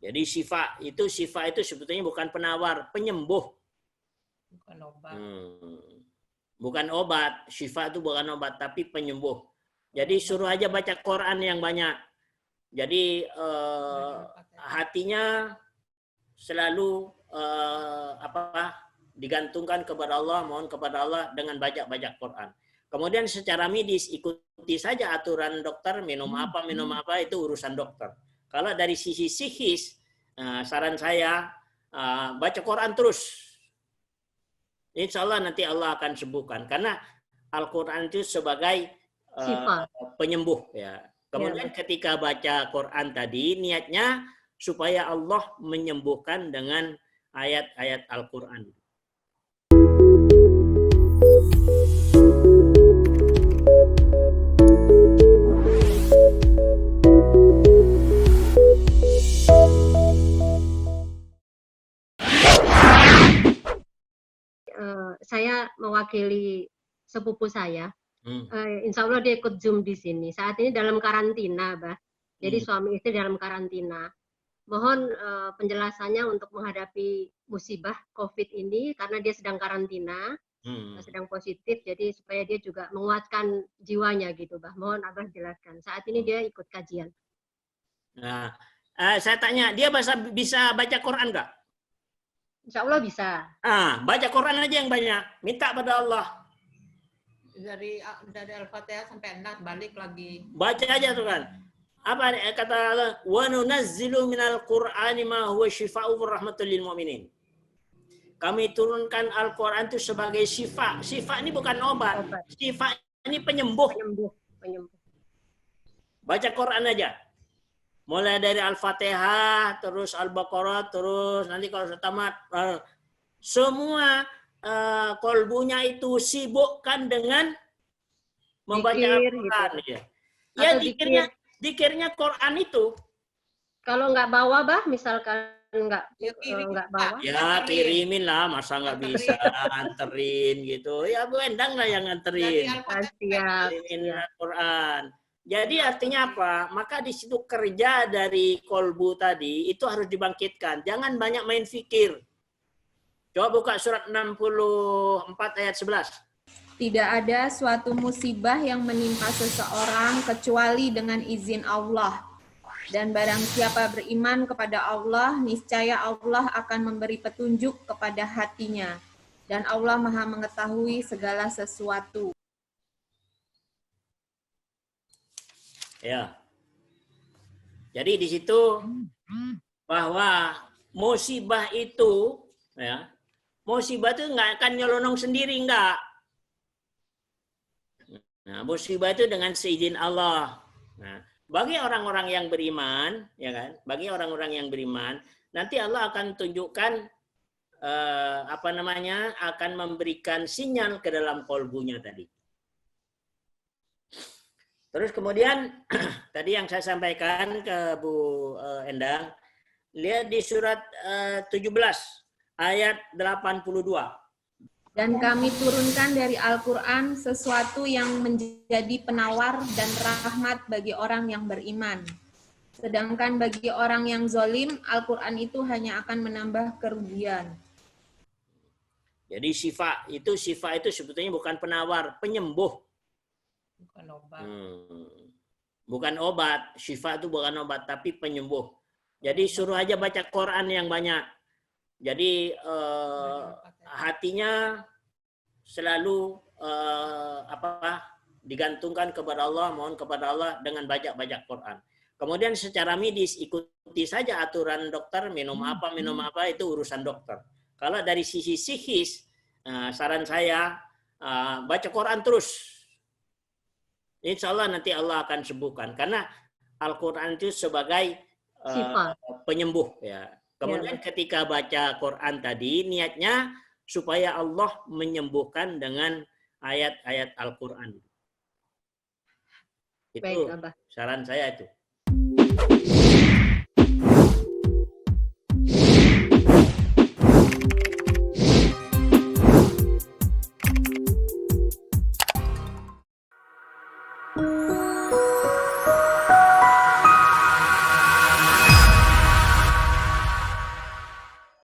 Jadi syifa itu sebetulnya bukan penawar, penyembuh. Bukan obat. Bukan obat, syifa itu bukan obat tapi penyembuh. Jadi suruh aja baca Quran yang banyak. Jadi hatinya selalu digantungkan kepada Allah, mohon kepada Allah dengan baca Quran. Kemudian secara medis ikuti saja aturan dokter, minum apa itu urusan dokter. Kalau dari sisi psikis, saran saya baca Quran terus. Insya Allah nanti Allah akan sembuhkan. Karena Al-Quran itu sebagai penyembuh. Ya. Kemudian ketika baca Quran tadi, niatnya supaya Allah menyembuhkan dengan ayat-ayat Al-Quran. Saya mewakili sepupu saya. Insya Allah dia ikut Zoom di sini. Saat ini dalam karantina, Bah. Jadi suami istri dalam karantina. Mohon penjelasannya untuk menghadapi musibah COVID ini karena dia sedang karantina, sedang positif. Jadi supaya dia juga menguatkan jiwanya gitu, Bah. Mohon Abah jelaskan. Saat ini dia ikut kajian. Nah, saya tanya, dia bisa baca Quran nggak? Insya Allah bisa. Baca Quran aja yang banyak. Minta pada Allah. Dari Al-Fatihah sampai An-Nas balik lagi. Baca aja tuh kan. Apa kata Allah? Wa nunazzilu minal Qur'ani ma huwa syifaa'u wa rahmatul lil mu'minin. Kami turunkan Al-Quran itu sebagai syifa. Syifa ini bukan obat. Syifa ini penyembuh. Baca Quran aja. Mulai dari Al-Fatihah, terus Al-Baqarah, terus nanti kalau sudah tamat, semua kolbunya itu sibukkan dengan membaca Al-Quran. Gitu. Ya dikirnya Quran itu. Kalau nggak bawa, Bah, misalkan nggak bawa. Ya kirimin lah, masa nggak bisa nganterin gitu. Ya Bu Endang lah yang nganterin. Kirimin Al-Quran. Jadi artinya apa? Maka di situ kerja dari kolbu tadi itu harus dibangkitkan. Jangan banyak main fikir. Coba buka surat 64 ayat 11. Tidak ada suatu musibah yang menimpa seseorang kecuali dengan izin Allah. Dan barang siapa beriman kepada Allah, niscaya Allah akan memberi petunjuk kepada hatinya. Dan Allah Maha mengetahui segala sesuatu. Ya. Jadi di situ bahwa musibah itu, ya, musibah itu nggak akan nyelonong sendiri, enggak. Nah, musibah itu dengan seizin Allah. Nah, bagi orang-orang yang beriman, ya kan, bagi orang-orang yang beriman, nanti Allah akan tunjukkan akan memberikan sinyal ke dalam kolbunya tadi. Terus kemudian tadi yang saya sampaikan ke Bu Endang, lihat di surat 17 ayat 82. Dan kami turunkan dari Al-Quran sesuatu yang menjadi penawar dan rahmat bagi orang yang beriman. Sedangkan bagi orang yang zalim, Al-Quran itu hanya akan menambah kerugian. Jadi syifa itu sebetulnya bukan penawar, penyembuh. Bukan obat. Bukan obat, syifa itu bukan obat tapi penyembuh. Jadi suruh aja baca Quran yang banyak. Jadi hatinya selalu digantungkan kepada Allah, mohon kepada Allah dengan baca Quran. Kemudian secara medis ikuti saja aturan dokter, minum apa itu urusan dokter. Kalau dari sisi psikis, saran saya baca Quran terus. Insya Allah nanti Allah akan sembuhkan. Karena Al-Quran itu sebagai penyembuh. Ya. Kemudian ketika baca Quran tadi, niatnya supaya Allah menyembuhkan dengan ayat-ayat Al-Quran. Itu saran saya itu.